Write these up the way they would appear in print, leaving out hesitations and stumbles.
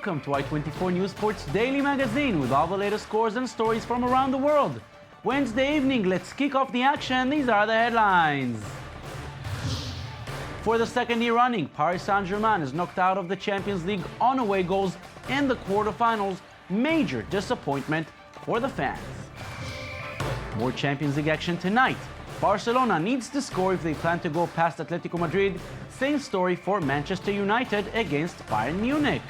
welcome to i24 News Sports Daily Magazine with all the latest scores and stories from around the world. Wednesday evening, let's kick off the action. These are the headlines. For the second year running, Paris Saint-Germain is knocked out of the Champions League on away goals in the quarterfinals. Major disappointment for the fans. More Champions League action tonight. Barcelona needs to score if they plan to go past Atletico Madrid. Same story for Manchester United against Bayern Munich.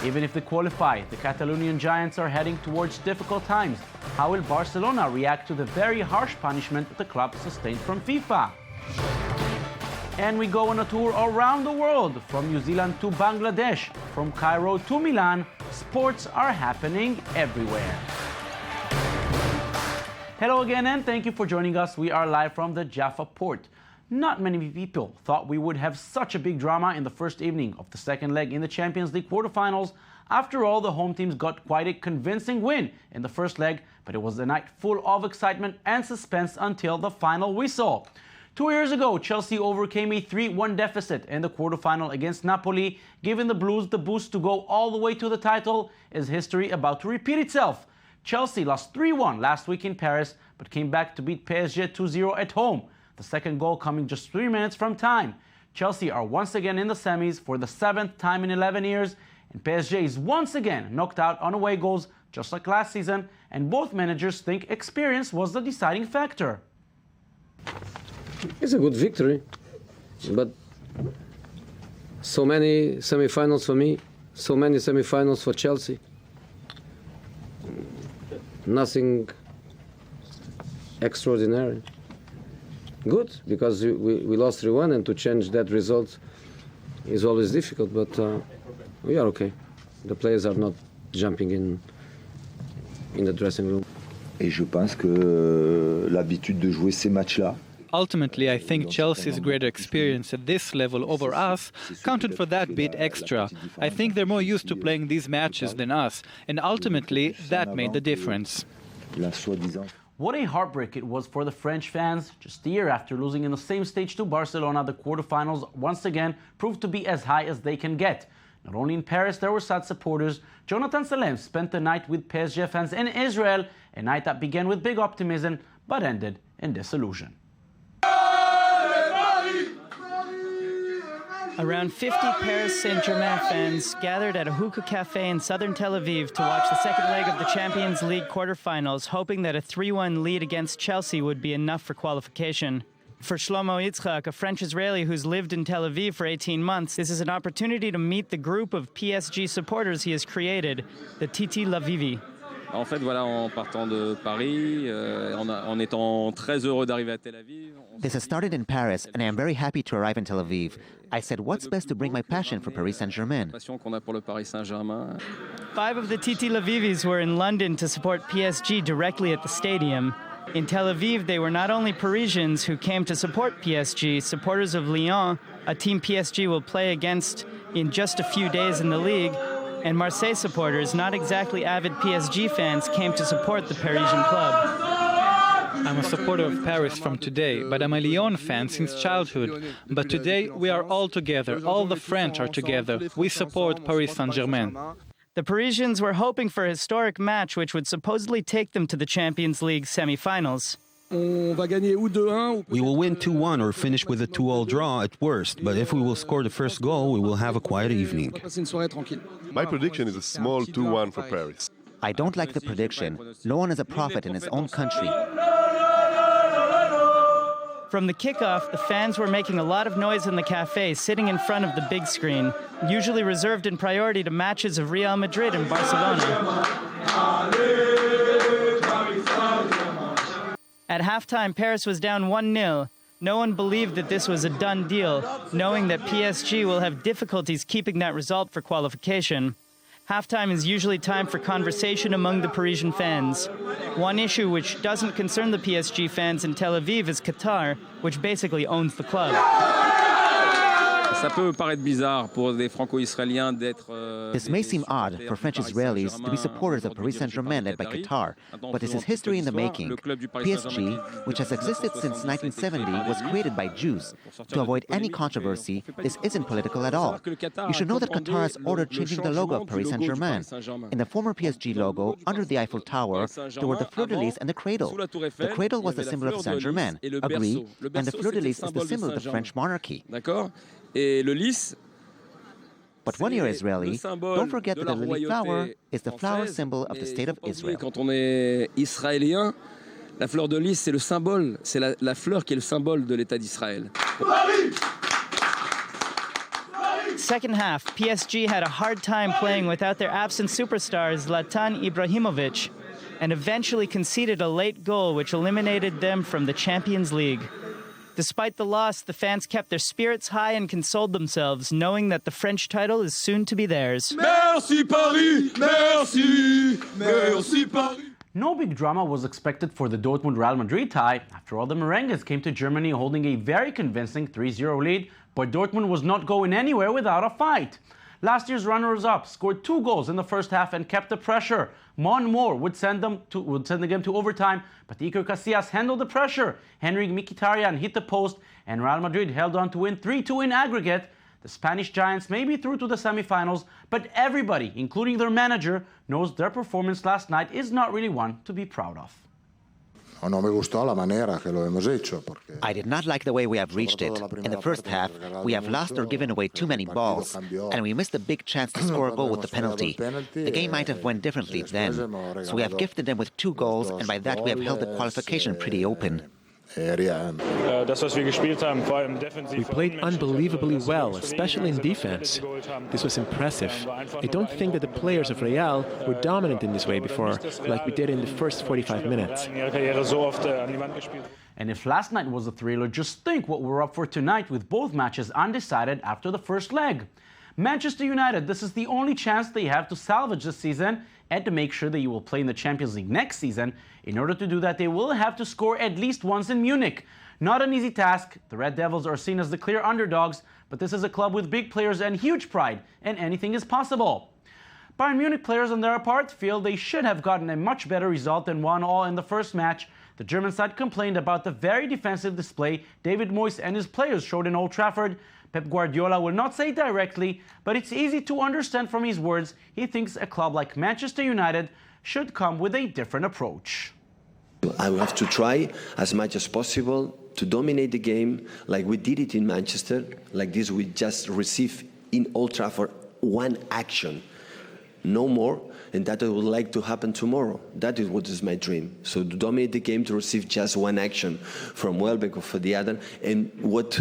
Even if they qualify, the Catalonian Giants are heading towards difficult times. How will Barcelona react to the very harsh punishment the club sustained from FIFA? And we go on a tour around the world, from New Zealand to Bangladesh, from Cairo to Milan. Sports are happening everywhere. Hello again and thank you for joining us. We are live from the Jaffa Port. Not many people thought we would have such a big drama in the first evening of the second leg in the Champions League quarterfinals. After all, the home teams got quite a convincing win in the first leg, but it was a night full of excitement and suspense until the final whistle. 2 years ago, Chelsea overcame a 3-1 deficit in the quarterfinal against Napoli, giving the Blues the boost to go all the way to the title. Is history about to repeat itself? Chelsea lost 3-1 last week in Paris, but came back to beat PSG 2-0 at home. The second goal coming just 3 minutes from time. Chelsea are once again in the semis for the 7th time in 11 years, and PSG is once again knocked out on away goals, just like last season, and both managers think experience was the deciding factor. It's a good victory, but so many semi-finals for me, so many semi-finals for Chelsea. Nothing extraordinary. Good, because we lost 3-1, and to change that result is always difficult, but we are okay. The players are not jumping in the dressing room. Et je pense que l'habitude de jouer ces matchs-là. Ultimately, I think Chelsea's greater experience at this level over us counted for that bit extra. I think they're more used to playing these matches than us, and ultimately that made the difference. What a heartbreak it was for the French fans. Just a year after losing in the same stage to Barcelona, the quarterfinals once again proved to be as high as they can get. Not only in Paris, there were sad supporters. Jonathan Salem spent the night with PSG fans in Israel, a night that began with big optimism but ended in disillusion. Around 50 Paris Saint-Germain fans gathered at a hookah cafe in southern Tel Aviv to watch the second leg of the Champions League quarterfinals, hoping that a 3-1 lead against Chelsea would be enough for qualification. For Shlomo Yitzchak, a French-Israeli who's lived in Tel Aviv for 18 months, this is an opportunity to meet the group of PSG supporters he has created, the Titi Lavivi. En fait, voilà, en partant de Paris, en étant très heureux d'arriver à Tel Aviv. This has started in Paris, and I am very happy to arrive in Tel Aviv. I said, what's best to bring my passion for Paris Saint-Germain? Passion qu'on a pour le Paris Saint-Germain. 5 of the Titi Lavivis were in London to support PSG directly at the stadium. In Tel Aviv, they were not only Parisians who came to support PSG, supporters of Lyon, a team PSG will play against in just a few days in the league, and Marseille supporters, not exactly avid PSG fans, came to support the Parisian club. I'm a supporter of Paris from today, but I'm a Lyon fan since childhood. But today we are all together, all the French are together. We support Paris Saint-Germain. The Parisians were hoping for a historic match which would supposedly take them to the Champions League semi-finals. We will win 2-1 or finish with a 2-2 draw at worst, but if we will score the first goal, we will have a quiet evening. My prediction is a small 2-1 for Paris. I don't like the prediction. No one is a prophet in his own country. From the kickoff, the fans were making a lot of noise in the cafe, sitting in front of the big screen, usually reserved in priority to matches of Real Madrid and Barcelona. At halftime, Paris was down 1-0. No one believed that this was a done deal, knowing that PSG will have difficulties keeping that result for qualification. Halftime is usually time for conversation among the Parisian fans. One issue which doesn't concern the PSG fans in Tel Aviv is Qatar, which basically owns the club. Ça peut paraître bizarre pour des Franco-Israéliens d'être. This may seem odd for French Israelis to be supporters of Paris Saint-Germain led by Qatar, but this is history in the making. PSG, which has existed since 1970, was created by Jews. To avoid any controversy, this isn't political at all. You should know that Qatar has ordered changing the logo of Paris Saint-Germain. In the former PSG logo, under the Eiffel Tower, there were the fleur-de-lis and the cradle. The cradle was the symbol of Saint-Germain, agree, and the fleur-de-lis is the symbol of the French monarchy. But when you're Israeli, don't forget that the lily flower is the flower symbol of the state of Israel. Quand on est israélien, la fleur de lys, c'est le symbole, c'est la fleur qui est le symbole de l'État d'Israël. Second half, PSG had a hard time playing without their absent superstars Zlatan Ibrahimovic, and eventually conceded a late goal which eliminated them from the Champions League. Despite the loss, the fans kept their spirits high and consoled themselves, knowing that the French title is soon to be theirs. Merci Paris! Merci! Merci Paris! No big drama was expected for the Dortmund-Real Madrid tie. After all, the Merengues came to Germany holding a very convincing 3-0 lead, but Dortmund was not going anywhere without a fight. Last year's runners-up scored 2 goals in the first half and kept the pressure. Mon Moore would send the game to overtime, but Iker Casillas handled the pressure. Henrik Mkhitaryan hit the post, and Real Madrid held on to win 3-2 in aggregate. The Spanish Giants may be through to the semifinals, but everybody, including their manager, knows their performance last night is not really one to be proud of. I did not like the way we have reached it. In the first half, we have lost or given away too many balls, and we missed a big chance to score a goal with the penalty. The game might have went differently then, so we have gifted them with 2 goals, and by that we have held the qualification pretty open. We played unbelievably well, especially in defense. This was impressive. I don't think that the players of Real were dominant in this way before, like we did in the first 45 minutes. And if last night was a thriller, just think what we're up for tonight with both matches undecided after the first leg. Manchester United, this is the only chance they have to salvage this season and to make sure that you will play in the Champions League next season. In order to do that, they will have to score at least once in Munich. Not an easy task. The Red Devils are seen as the clear underdogs, but this is a club with big players and huge pride, and anything is possible. Bayern Munich players on their part feel they should have gotten a much better result than 1-1 in the first match. The German side complained about the very defensive display David Moyes and his players showed in Old Trafford. Pep Guardiola will not say directly, but it's easy to understand from his words he thinks a club like Manchester United should come with a different approach. I will have to try as much as possible to dominate the game like we did it in Manchester. Like this, we just receive in Old Trafford 1 action, no more, and that I would like to happen tomorrow. That is what is my dream. So to dominate the game, to receive just 1 action from Welbeck or for the other, and what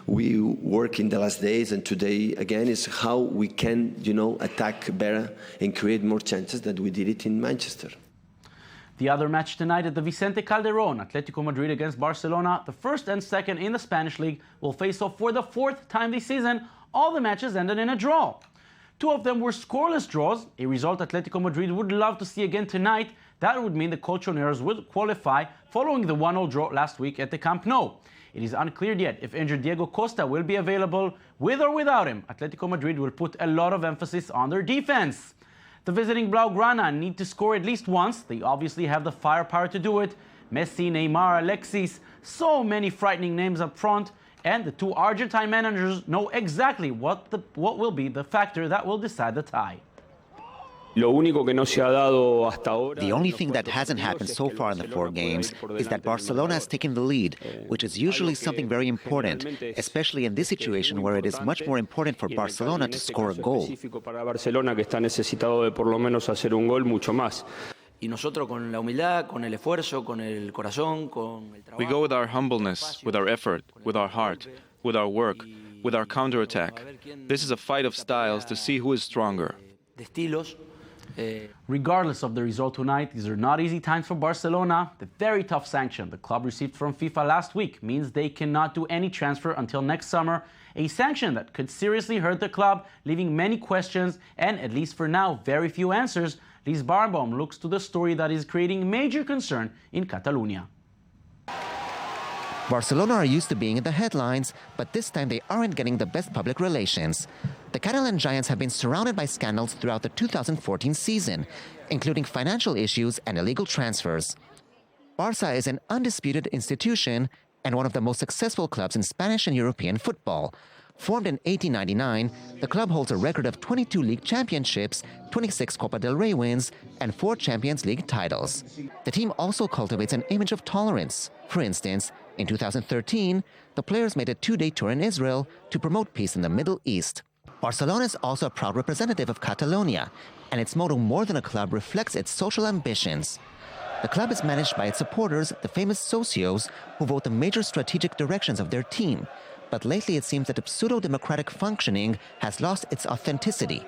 we work in the last days and today again is how we can, attack better and create more chances than we did it in Manchester. The other match tonight at the Vicente Calderón, Atletico Madrid against Barcelona, the first and second in the Spanish league, will face off for the 4th time this season. All the matches ended in a draw. 2 of them were scoreless draws, a result Atletico Madrid would love to see again tonight. That would mean the Colchoneros would qualify following the 1-0 draw last week at the Camp Nou. It is unclear yet if injured Diego Costa will be available. With or without him, Atletico Madrid will put a lot of emphasis on their defense. The visiting Blaugrana need to score at least once. They obviously have the firepower to do it. Messi, Neymar, Alexis, so many frightening names up front. And the 2 Argentine managers know exactly what will be the factor that will decide the tie. The only thing that hasn't happened so far in the 4 games is that Barcelona has taken the lead, which is usually something very important, especially in this situation where it is much more important for Barcelona to score a goal. We go with our humbleness, with our effort, with our heart, with our work, with our counterattack. This is a fight of styles to see who is stronger. Regardless of the result tonight, these are not easy times for Barcelona. The very tough sanction the club received from FIFA last week means they cannot do any transfer until next summer, a sanction that could seriously hurt the club, leaving many questions and, at least for now, very few answers. Lies Barbaum looks to the story that is creating major concern in Catalonia. Barcelona are used to being in the headlines, but this time they aren't getting the best public relations. The Catalan Giants have been surrounded by scandals throughout the 2014 season, including financial issues and illegal transfers. Barça is an undisputed institution and one of the most successful clubs in Spanish and European football. Formed in 1899, the club holds a record of 22 league championships, 26 Copa del Rey wins, and 4 Champions League titles. The team also cultivates an image of tolerance. For instance, in 2013, the players made a 2-day tour in Israel to promote peace in the Middle East. Barcelona is also a proud representative of Catalonia, and its motto, more than a club, reflects its social ambitions. The club is managed by its supporters, the famous socios, who vote the major strategic directions of their team. But lately it seems that the pseudo-democratic functioning has lost its authenticity.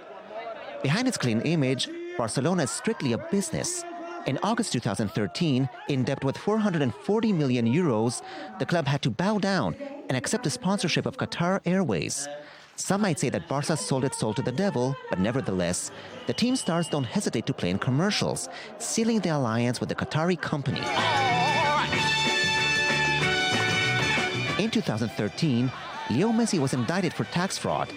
Behind its clean image, Barcelona is strictly a business. In August 2013, in debt with 440 million euros, the club had to bow down and accept the sponsorship of Qatar Airways. Some might say that Barca sold its soul to the devil, but nevertheless, the team stars don't hesitate to play in commercials, sealing the alliance with the Qatari company. In 2013, Leo Messi was indicted for tax fraud.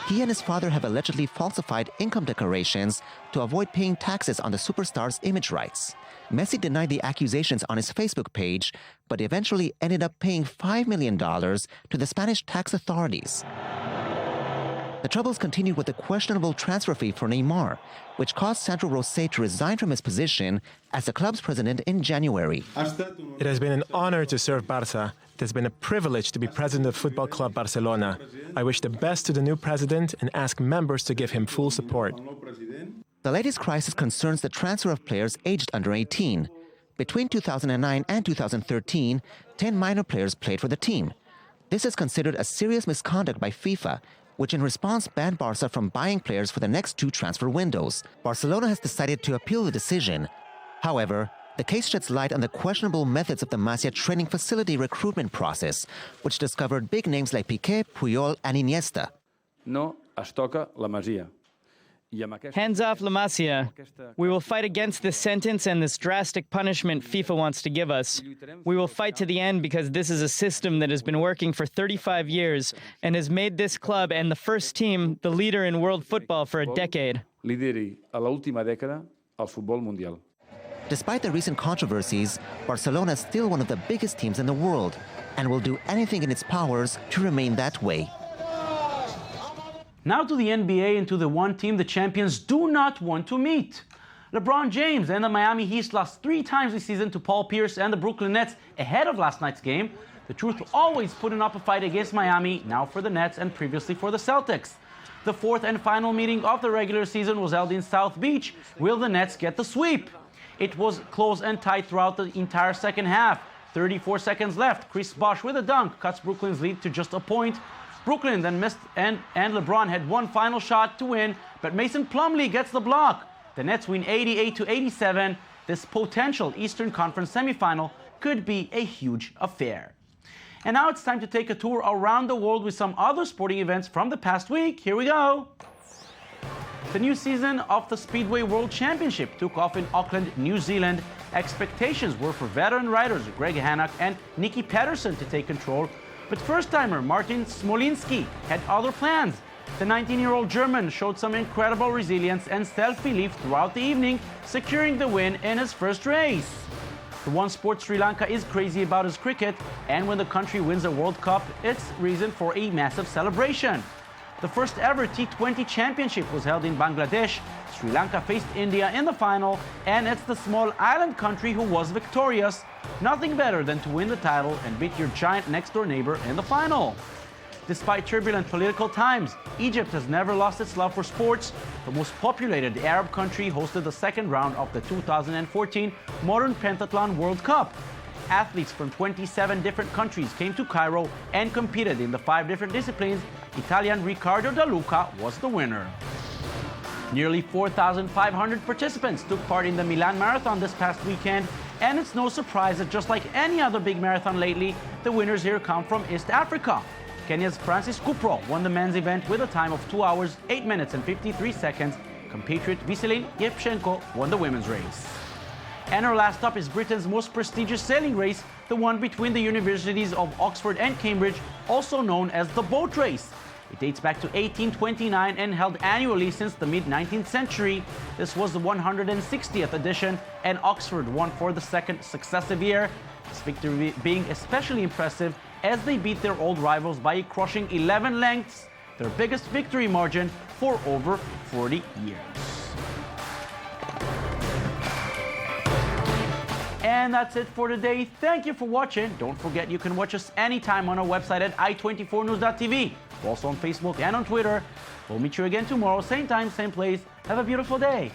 He and his father have allegedly falsified income declarations to avoid paying taxes on the superstar's image rights. Messi denied the accusations on his Facebook page, but eventually ended up paying $5 million to the Spanish tax authorities. The troubles continued with the questionable transfer fee for Neymar, which caused Sandro Rosé to resign from his position as the club's president in January. It has been an honor to serve Barça. It has been a privilege to be president of Football Club Barcelona. I wish the best to the new president and ask members to give him full support. The latest crisis concerns the transfer of players aged under 18. Between 2009 and 2013, 10 minor players played for the team. This is considered a serious misconduct by FIFA, which in response banned Barca from buying players for the next 2 transfer windows. Barcelona has decided to appeal the decision. However, the case sheds light on the questionable methods of the Masia training facility recruitment process, which discovered big names like Piqué, Puyol, and Iniesta. No es toca la Masia. Hands off La Masia. We will fight against this sentence and this drastic punishment FIFA wants to give us. We will fight to the end because this is a system that has been working for 35 years and has made this club and the first team the leader in world football for a decade. Lideri a la última dècada al futbol mundial. Despite the recent controversies, Barcelona is still one of the biggest teams in the world and will do anything in its powers to remain that way. Now to the NBA and to the one team the champions do not want to meet. LeBron James and the Miami Heat lost 3 times this season to Paul Pierce and the Brooklyn Nets ahead of last night's game. The Truth always putting up a fight against Miami, now for the Nets and previously for the Celtics. The 4th and final meeting of the regular season was held in South Beach. Will the Nets get the sweep? It was close and tight throughout the entire second half. 34 seconds left. Chris Bosh with a dunk cuts Brooklyn's lead to just a point. Brooklyn then missed and LeBron had one final shot to win, but Mason Plumlee gets the block. The Nets win 88-87. This potential Eastern Conference semifinal could be a huge affair. And now it's time to take a tour around the world with some other sporting events from the past week. Here we go. The new season of the Speedway World Championship took off in Auckland, New Zealand. Expectations were for veteran riders Greg Hannock and Nicky Pedersen to take control, but first-timer Martin Smolinski had other plans. The 19-year-old German showed some incredible resilience and self-belief throughout the evening, securing the win in his first race. The one sport Sri Lanka is crazy about is cricket, and when the country wins a World Cup, it's reason for a massive celebration. The first ever T20 championship was held in Bangladesh. Sri Lanka faced India in the final, and it's the small island country who was victorious. Nothing better than to win the title and beat your giant next-door neighbor in the final. Despite turbulent political times, Egypt has never lost its love for sports. The most populated Arab country hosted the second round of the 2014 Modern Pentathlon World Cup. Athletes from 27 different countries came to Cairo and competed in the 5 different disciplines. Italian Riccardo Da Luca was the winner. Nearly 4,500 participants took part in the Milan Marathon this past weekend, and it's no surprise that just like any other big marathon lately, the winners here come from East Africa. Kenya's Francis Kupro won the men's event with a time of 2 hours, 8 minutes and 53 seconds. Compatriot Veselin Yevchenko won the women's race. And our last stop is Britain's most prestigious sailing race, the one between the universities of Oxford and Cambridge, also known as the Boat Race. It dates back to 1829 and held annually since the mid-19th century. This was the 160th edition, and Oxford won for the second successive year. This victory being especially impressive as they beat their old rivals by a crushing 11 lengths, their biggest victory margin for over 40 years. And that's it for today. Thank you for watching. Don't forget you can watch us anytime on our website at i24news.tv. We're also on Facebook and on Twitter. We'll meet you again tomorrow, same time, same place. Have a beautiful day.